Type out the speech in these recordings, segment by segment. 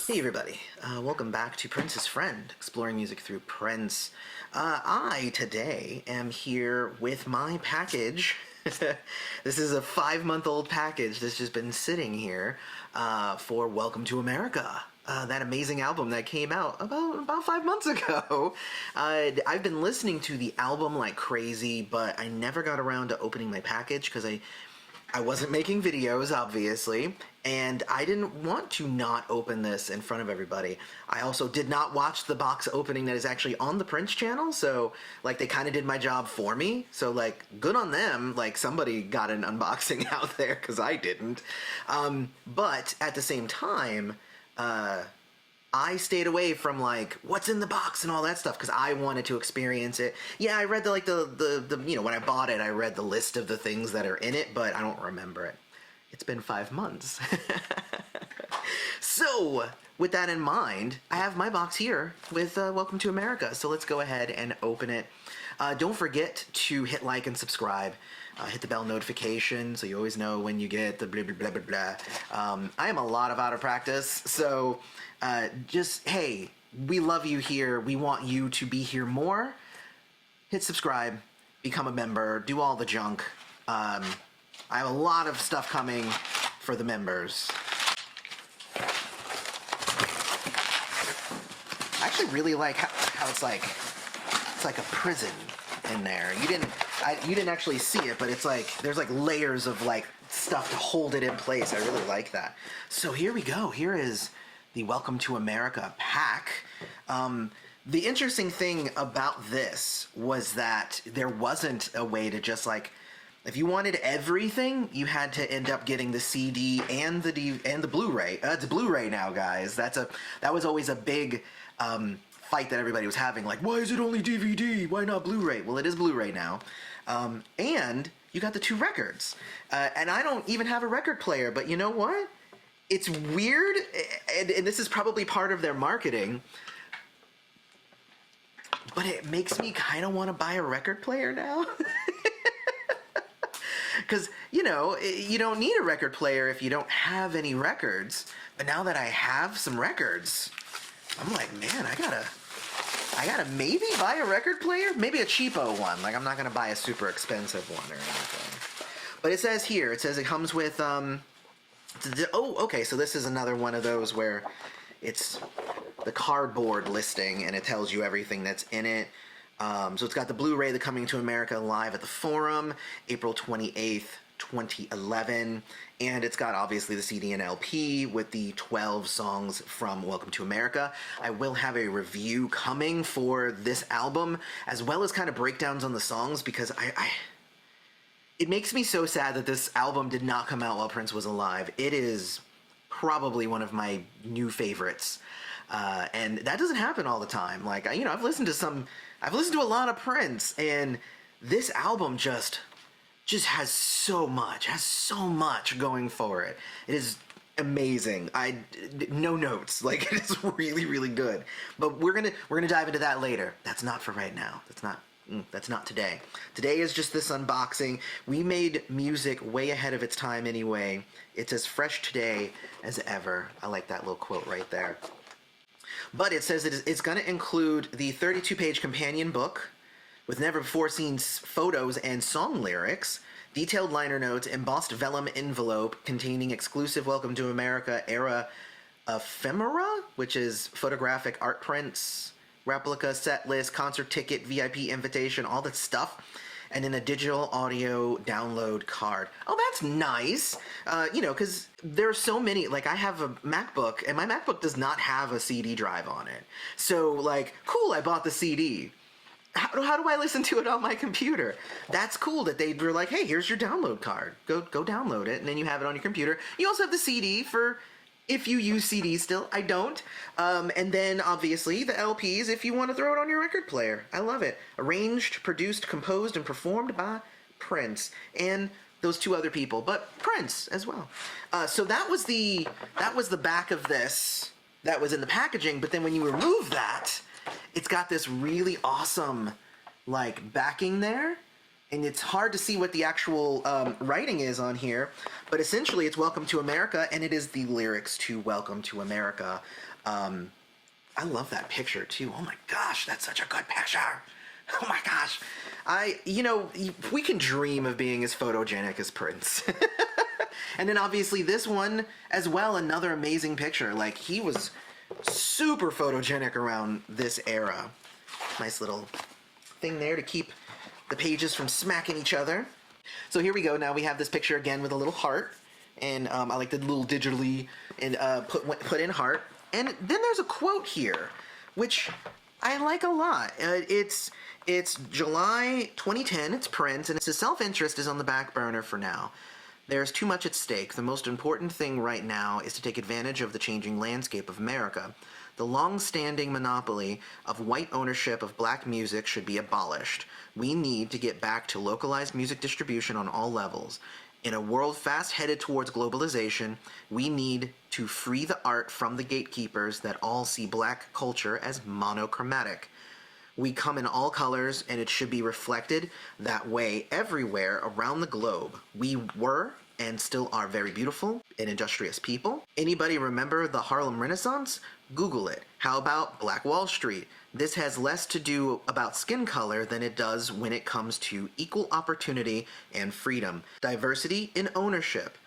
Hey everybody, welcome back to Prince's Friend, exploring music through Prince. I, today, am here with my package. This is a 5-month-old package that's just been sitting here for Welcome to America. That amazing album that came out about 5 months ago. I've been listening to the album like crazy, but I never got around to opening my package because I wasn't making videos, obviously, and I didn't want to not open this in front of everybody. I also did not watch the box opening that is actually on the Prince channel, so, like, they kind of did my job for me. So, like, good on them. Like, somebody got an unboxing out there, because I didn't. But, at the same time, I stayed away from, like, what's in the box and all that stuff because I wanted to experience it. Yeah, I read the you know, when I bought it, I read the list of the things that are in it, but I don't remember it. It's been 5 months. So, with that in mind, I have my box here with Welcome to America. So let's go ahead and open it. Don't forget to hit like and subscribe. Hit the bell notification so you always know when you get the blah, blah, blah, blah, blah. I am a lot of out of practice, so just, hey, we love you here. We want you to be here more. Hit subscribe, become a member, do all the junk. I have a lot of stuff coming for the members. I actually really like how it's like a prison in there. You didn't actually see it, but it's like there's like layers of like stuff to hold it in place. I really like that. So here we go. Here is the Welcome to America pack. The interesting thing about this was that there wasn't a way to just like, if you wanted everything, you had to end up getting the CD and the Blu-ray. It's a Blu-ray now, guys. That was always a big fight that everybody was having. Like, why is it only DVD? Why not Blu-ray? Well, it is Blu-ray now. And you got the 2 records. And I don't even have a record player, but you know what? It's weird, and this is probably part of their marketing, but it makes me kind of want to buy a record player now. Because, you know, you don't need a record player if you don't have any records. But now that I have some records, I'm like, man, I gotta maybe buy a record player? Maybe a cheapo one. Like, I'm not going to buy a super expensive one or anything. But it says here, it comes with, oh, okay, so this is another one of those where it's the cardboard listing and it tells you everything that's in it. So it's got the Blu-ray, The Coming to America Live at the Forum, April 28th, 2011. And it's got, obviously, the CD and LP with the 12 songs from Welcome to America. I will have a review coming for this album, as well as kind of breakdowns on the songs, because it makes me so sad that this album did not come out while Prince was alive. It is probably one of my new favorites. And that doesn't happen all the time. Like, you know, I've listened to a lot of Prince, and this album just has so much going for it. It is amazing. No notes. Like, it is really, really good. But we're gonna dive into that later. That's not for right now. That's not today. Today is just this unboxing. We made music way ahead of its time anyway. It's as fresh today as ever. I like that little quote right there. But it says it's going to include the 32-page companion book with never-before-seen photos and song lyrics, detailed liner notes, embossed vellum envelope containing exclusive Welcome to America era ephemera, which is photographic art prints, replica, set list, concert ticket, VIP invitation, all that stuff, and then a digital audio download card. Oh, that's nice. You know, because there are so many, like, I have a MacBook, and my MacBook does not have a CD drive on it. So, like, cool, I bought the CD. How do I listen to it on my computer? That's cool that they were like, hey, here's your download card. Go download it, and then you have it on your computer. You also have the CD for if you use CDs still. I don't. And then, obviously, the LPs if you want to throw it on your record player. I love it. Arranged, produced, composed, and performed by Prince. And those 2 other people, but Prince as well. So that was the back of this that was in the packaging, but then when you remove that, it's got this really awesome, like, backing there. And it's hard to see what the actual writing is on here, but essentially it's Welcome to America, and it is the lyrics to Welcome to America. I love that picture too. Oh my gosh, that's such a good picture. Oh my gosh. We can dream of being as photogenic as Prince. And then obviously this one as well, another amazing picture. Like, he was super photogenic around this era. Nice little thing there to keep the pages from smacking each other. So here we go. Now we have this picture again with a little heart. And I like the little digitally and put in heart. And then there's a quote here, which I like a lot. It's July 2010, it's Prince, and it says, "Self-interest is on the back burner for now. There's too much at stake. The most important thing right now is to take advantage of the changing landscape of America. The long-standing monopoly of white ownership of black music should be abolished. We need to get back to localized music distribution on all levels. In a world fast headed towards globalization, we need to free the art from the gatekeepers that all see black culture as monochromatic. We come in all colors, and it should be reflected that way everywhere around the globe. We were and still are very beautiful and industrious people. Anybody remember the Harlem Renaissance? Google it. How about Black Wall Street? This has less to do about skin color than it does when it comes to equal opportunity and freedom. Diversity in ownership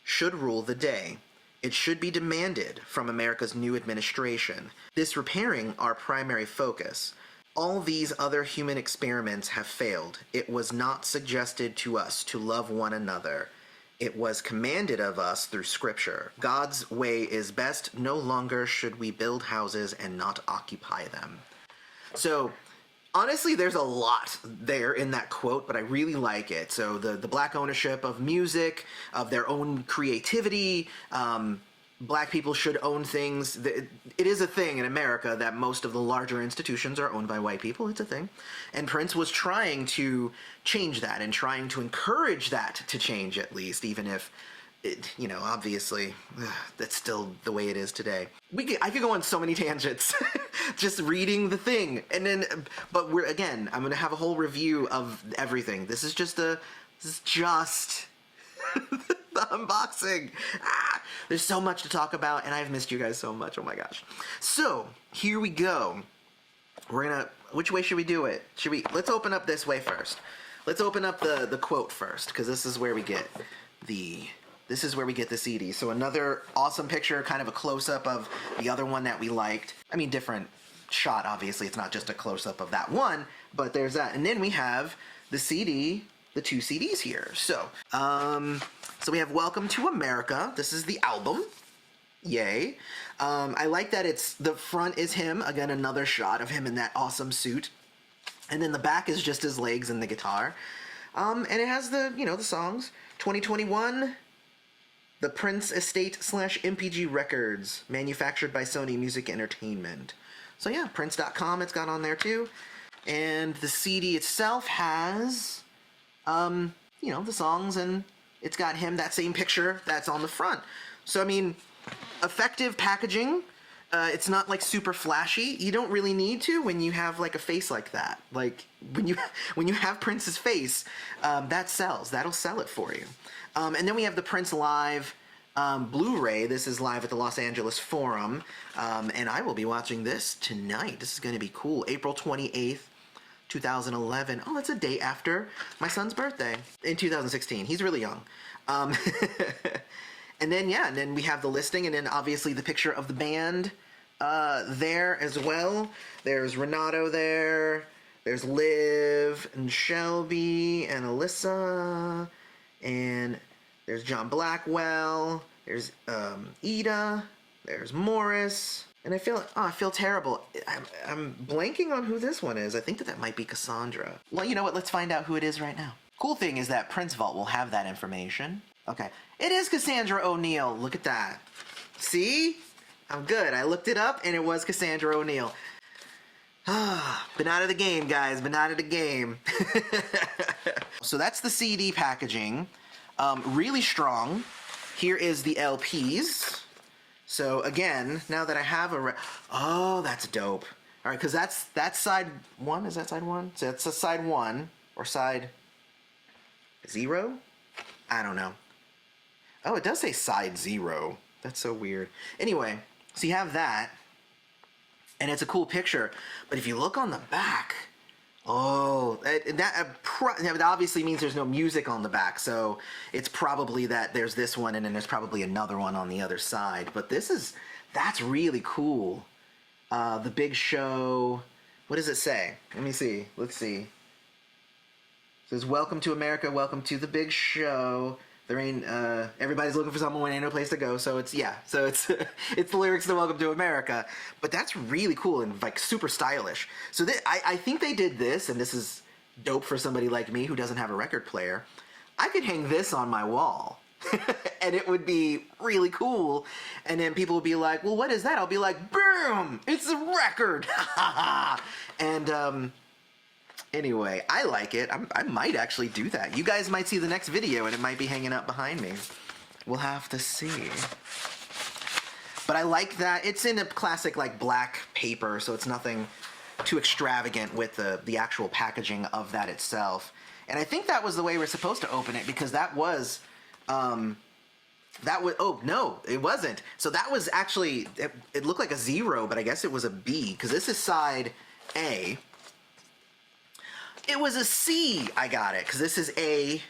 should rule the day. It should be demanded from America's new administration. This repairing our primary focus. All these other human experiments have failed. It was not suggested to us to love one another. It was commanded of us through Scripture. God's way is best. No longer should we build houses and not occupy them." So, honestly, there's a lot there in that quote, but I really like it. So the black ownership of music, of their own creativity, black people should own things. It is a thing in America that most of the larger institutions are owned by white people. It's a thing. And Prince was trying to change that and trying to encourage that to change, at least, even if, obviously, that's still the way it is today. I could go on so many tangents just reading the thing. And then, but I'm going to have a whole review of everything. This is just the unboxing. There's so much to talk about, and I've missed you guys so much. Oh my gosh. So, here we go. Which way should we do it? Let's open up this way first. Let's open up the quote first, because this is where we get the CD. So another awesome picture, kind of a close-up of the other one that we liked. I mean, different shot, obviously. It's not just a close-up of that one, but there's that. And then we have the CD, the two CDs here. So we have Welcome to America. This is the album. Yay. I like that the front is him. Again, another shot of him in that awesome suit. And then the back is just his legs and the guitar. And it has the songs. 2021, The Prince Estate / MPG Records, manufactured by Sony Music Entertainment. So yeah, Prince.com, it's got on there too. And the CD itself has, the songs, and it's got him, that same picture that's on the front. So, I mean, effective packaging. It's not like super flashy. You don't really need to when you have like a face like that. Like when you have Prince's face, that sells. That'll sell it for you. And then we have the Prince Live Blu-ray. This is live at the Los Angeles Forum, and I will be watching this tonight. This is going to be cool. April 28th. 2011. Oh, that's a day after my son's birthday in 2016. He's really young. And then we have the listing, and then obviously the picture of the band there as well. There's Renato there. There's Liv and Shelby and Alyssa, and there's John Blackwell. There's Ida. There's Morris. And I feel terrible. I'm blanking on who this one is. I think that might be Cassandra. Well, you know what? Let's find out who it is right now. Cool thing is that Prince Vault will have that information. Okay. It is Cassandra O'Neill. Look at that. See? I'm good. I looked it up, and it was Cassandra O'Neill. Been out of the game, guys. Been out of the game. So that's the CD packaging. Really strong. Here is the LPs. So again, now that I have oh, that's dope. All right, because that's side one. Is that side one? So that's a side one or side 0? I don't know. Oh, it does say side 0. That's so weird. Anyway, so you have that. and it's a cool picture. But if you look on the back, oh, that obviously means there's no music on the back, so it's probably that there's this one and then there's probably another one on the other side. But that's really cool. The Big Show. What does it say? Let me see. Let's see. It says, "Welcome to America. Welcome to the Big Show. There ain't everybody's looking for someone when ain't no place to go." So it's it's the lyrics to "Welcome to America." But that's really cool and like super stylish. So I think they did this, and this is dope for somebody like me who doesn't have a record player. I could hang this on my wall. And it would be really cool, and then people would be like, "Well, what is that?" I'll be like, "Boom! It's a record!" And anyway, I like it. I might actually do that. You guys might see the next video, and it might be hanging up behind me. We'll have to see. But I like that it's in a classic like black paper, so it's nothing too extravagant with the actual packaging of that itself. And I think that was the way we're supposed to open it, because that was. Oh no, it wasn't. So that was actually, it looked like a 0, but I guess it was a B, because this is side A. It was a C, I got it, because this is A,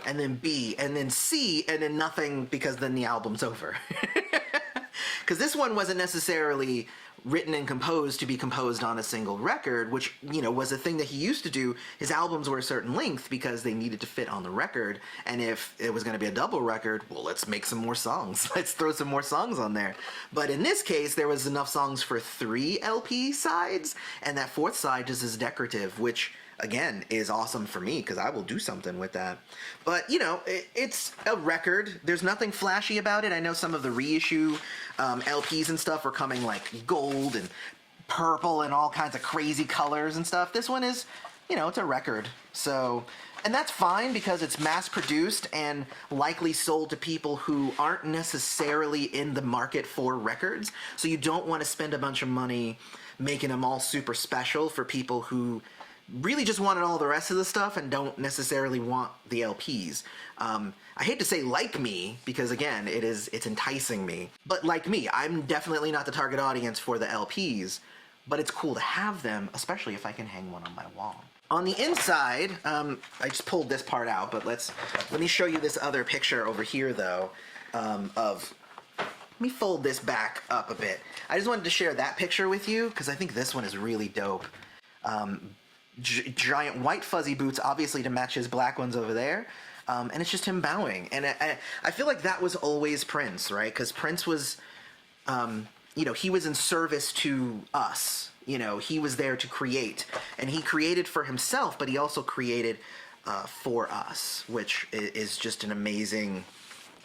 and then B, and then C, and then nothing, because then the album's over. Because this one wasn't necessarily written and composed to be composed on a single record, which, you know, was a thing that he used to do. His albums were a certain length because they needed to fit on the record, and if it was going to be a double record, well, let's make some more songs. Let's throw some more songs on there. But in this case, there was enough songs for 3 LP sides, and that 4th side just is decorative, which again is awesome for me because I will do something with that. But you know, it's a record. There's nothing flashy about it. I know some of the reissue LPs and stuff are coming like gold and purple and all kinds of crazy colors and stuff. This one is, you know, it's a record. So, and that's fine because it's mass produced and likely sold to people who aren't necessarily in the market for records. So you don't want to spend a bunch of money making them all super special for people who really just wanted all the rest of the stuff and don't necessarily want the LPs. I hate to say like me, because again, it's enticing me. But like me, I'm definitely not the target audience for the LPs, but it's cool to have them, especially if I can hang one on my wall. On the inside, I just pulled this part out, but let me show you this other picture over here though, let me fold this back up a bit. I just wanted to share that picture with you, because I think this one is really dope. Giant white fuzzy boots, obviously to match his black ones over there, and it's just him bowing. And I feel like that was always Prince, right? Because Prince was, you know, he was in service to us. You know, he was there to create, and he created for himself, but he also created for us, which is just an amazing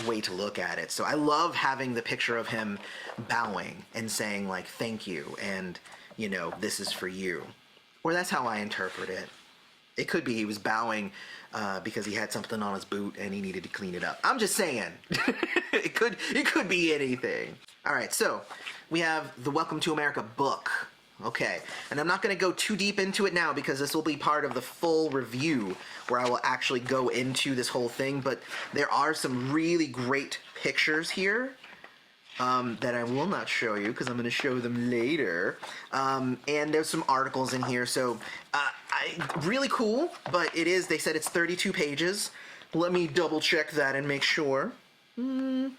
way to look at it. So I love having the picture of him bowing and saying like, thank you, and you know, this is for you. Or that's how I interpret it. It could be he was bowing because he had something on his boot and he needed to clean it up. I'm just saying. It could be anything. All right, so we have the Welcome to America book. Okay, and I'm not going to go too deep into it now because this will be part of the full review where I will actually go into this whole thing, but there are some really great pictures here that I will not show you because I'm going to show them later. And there's some articles in here, so really cool, but they said it's 32 pages. Let me double check that and make sure. They don't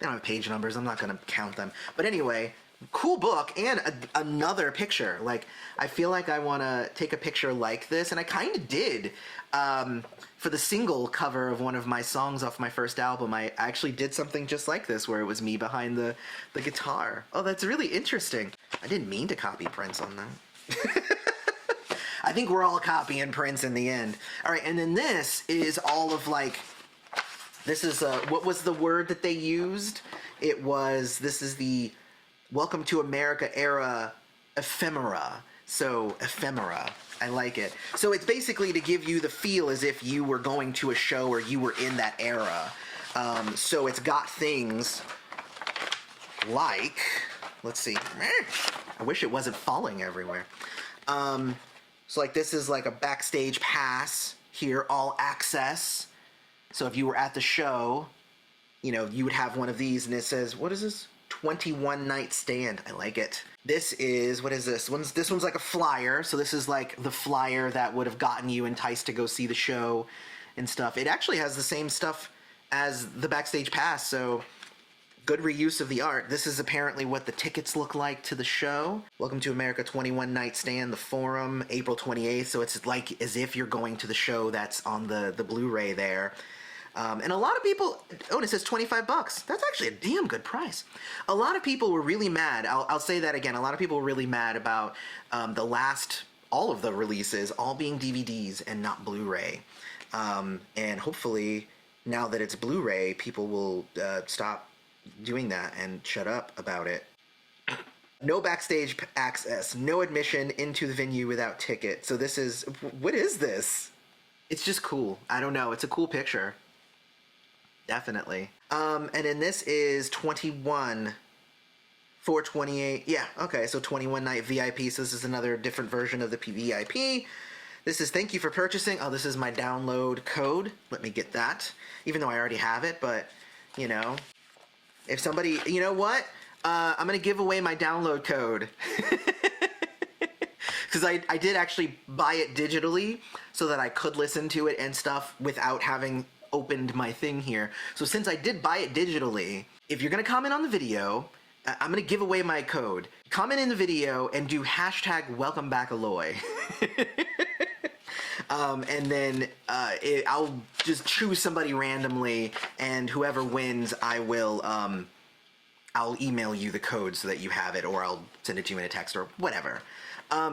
have page numbers, I'm not going to count them. But anyway, cool book and another picture. Like, I feel like I want to take a picture like this, and I kind of did. For the single cover of one of my songs off my first album, I actually did something just like this, where it was me behind the guitar. Oh, that's really interesting. I didn't mean to copy Prince on that. I think we're all copying Prince in the end. All right, and then this is all of like, this is, what was the word that they used? This is the Welcome to America era ephemera. So, ephemera. I like it. So it's basically to give you the feel as if you were going to a show or you were in that era. So it's got things like, let's see. I wish it wasn't falling everywhere. So like this is like a backstage pass here, all access. So if you were at the show, you know, you would have one of these and it says, what is this? 21 Night Stand. I like it. This is, what is this? This one's like a flyer. So this is like the flyer that would have gotten you enticed to go see the show and stuff. It actually has the same stuff as the Backstage Pass, so good reuse of the art. This is apparently what the tickets look like to the show. Welcome to America 21 Night Stand, the Forum, April 28th. So it's like as if you're going to the show that's on the Blu-ray there. And a lot of people, oh, and it says 25 bucks. That's actually a damn good price. A lot of people were really mad. I'll say that again. A lot of people were really mad about all of the releases all being DVDs and not Blu-ray. And hopefully, now that it's Blu-ray, people will stop doing that and shut up about it. No backstage access, no admission into the venue without ticket. So this is, what is this? It's just cool. I don't know. It's a cool picture. Definitely. And then this is 21 for 28. Yeah, okay, so 21 night VIP. So this is another different version of the VIP. This is thank you for purchasing. Oh, this is my download code. Let me get that. Even though I already have it, but, you know, if somebody, you know what? I'm going to give away my download code. Because I did actually buy it digitally so that I could listen to it and stuff without having opened my thing here. So since I did buy it digitally, if you're going to comment on the video, I'm going to give away my code. Comment in the video and do hashtag welcome back Aloy. And then I'll just choose somebody randomly, and whoever wins, I'll email you the code so that you have it, or I'll send it to you in a text or whatever.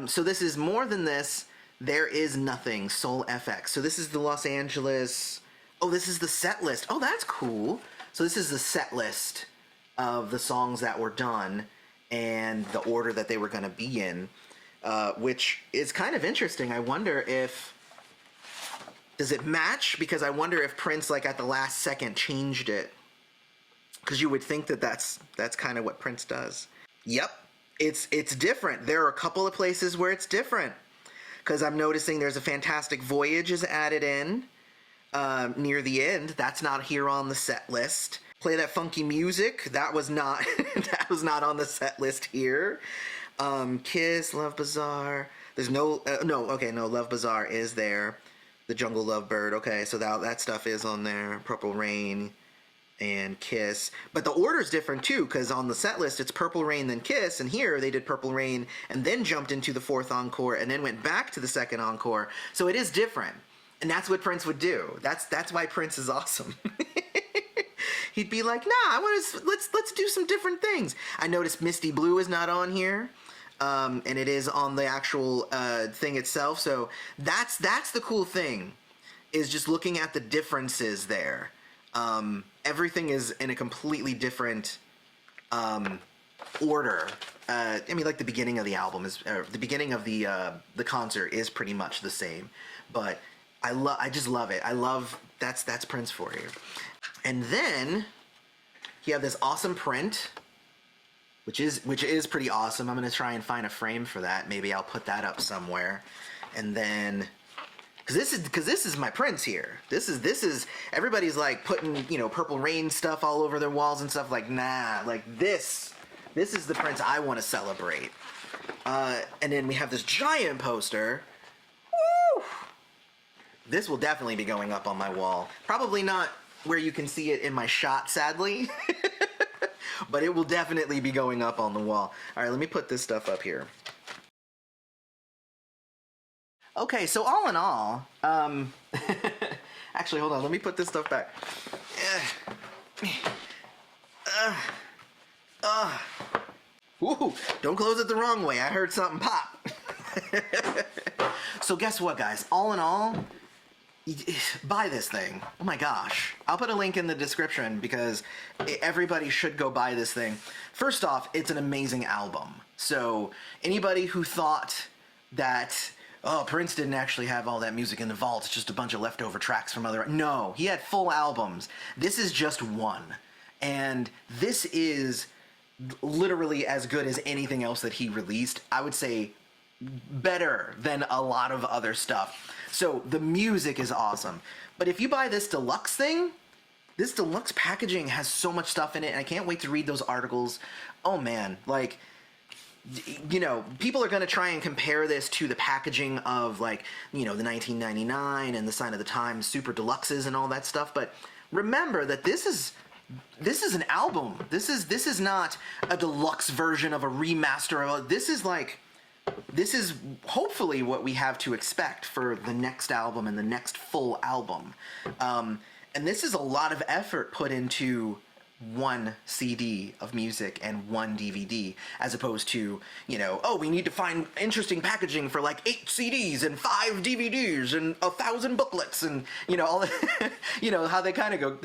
So this is More Than This, There Is Nothing, Soul FX. So this is the Los Angeles... Oh, this is the set list. Oh, that's cool. So this is the set list of the songs that were done and the order that they were going to be in, which is kind of interesting. I wonder if... Does it match? Because I wonder if Prince, like, at the last second changed it. Because you would think that that's kind of what Prince does. Yep. It's different. There are a couple of places where it's different. Because I'm noticing there's a Fantastic Voyage is added in near the end. That's not here on the set list. Play That Funky Music. That was not that was not on the set list here. Kiss, Love Bazaar. There's no Love Bazaar is there. The Jungle Lovebird. Okay, so that stuff is on there. Purple Rain and Kiss. But the order's different too, because on the set list it's Purple Rain then Kiss, and here they did Purple Rain and then jumped into the fourth encore and then went back to the second encore. So it is different. And that's what Prince would do. That's why Prince is awesome. He'd be like, nah, let's do some different things. I noticed Misty Blue is not on here. And it is on the actual thing itself. So that's the cool thing, is just looking at the differences there. Everything is in a completely different order. I mean, like the beginning of the album is, the beginning of the concert is pretty much the same, but I just love it. I love that's Prince for you. And then you have this awesome print, which is pretty awesome. I'm gonna try and find a frame for that. Maybe I'll put that up somewhere, and then. Because this is my Prince here. This is everybody's like putting, you know, Purple Rain stuff all over their walls and stuff. Like, nah, like this is the Prince I want to celebrate. And then we have this giant poster. Woo! This will definitely be going up on my wall. Probably not where you can see it in my shot, sadly. But it will definitely be going up on the wall. All right, let me put this stuff up here. Okay, so all in all, actually, hold on, let me put this stuff back. Ooh, don't close it the wrong way. I heard something pop. So guess what, guys? All in all, buy this thing. Oh my gosh. I'll put a link in the description because everybody should go buy this thing. First off, it's an amazing album. So anybody who thought that... oh, Prince didn't actually have all that music in the vault, it's just a bunch of leftover tracks from other... No, he had full albums. This is just one. And this is literally as good as anything else that he released. I would say better than a lot of other stuff. So the music is awesome. But if you buy this deluxe thing, This deluxe packaging has so much stuff in it, and I can't wait to read those articles. Oh man, like, you know, people are going to try and compare this to the packaging of, like, you know, the 1999 and the Sign of the Times Super Deluxes and all that stuff, but remember that this is an album. This is not a deluxe version of a remaster. This is hopefully what we have to expect for the next album and the next full album. And this is a lot of effort put into one CD of music and one DVD, as opposed to, you know, oh, we need to find interesting packaging for like 8 CDs and 5 DVDs and 1,000 booklets, and, you know, all the, you know, how they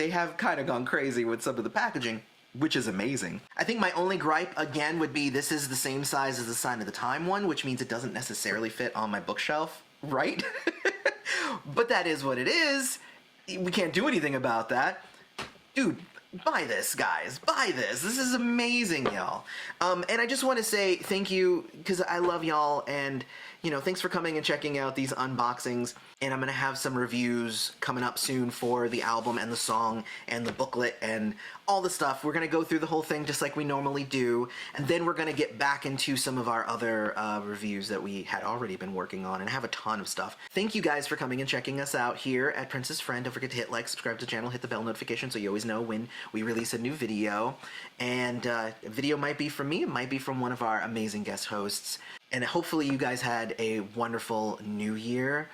have kind of gone crazy with some of the packaging, which is amazing. I think my only gripe, again, would be this is the same size as the Sign of the Time one, which means it doesn't necessarily fit on my bookshelf, right? But that is what it is. We can't do anything about that. Dude, buy this, guys. Buy this. This is amazing, y'all. And I just want to say thank you, because I love y'all, and, you know, thanks for coming and checking out these unboxings. And I'm going to have some reviews coming up soon for the album and the song and the booklet and all the stuff. We're going to go through the whole thing just like we normally do, and then we're going to get back into some of our other reviews that we had already been working on, and have a ton of stuff. Thank you guys for coming and checking us out here at Princess Friend. Don't forget to hit like, subscribe to the channel, hit the bell notification so you always know when we release a new video. And a video might be from me, it might be from one of our amazing guest hosts. And hopefully you guys had a wonderful new year.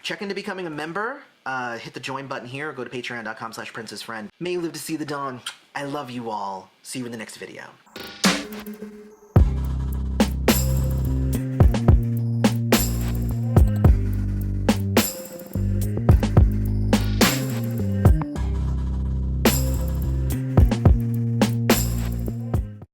Check into becoming a member. Hit the join button here, or go to patreon.com/princessfriend. May you live to see the dawn. I love you all. See you in the next video.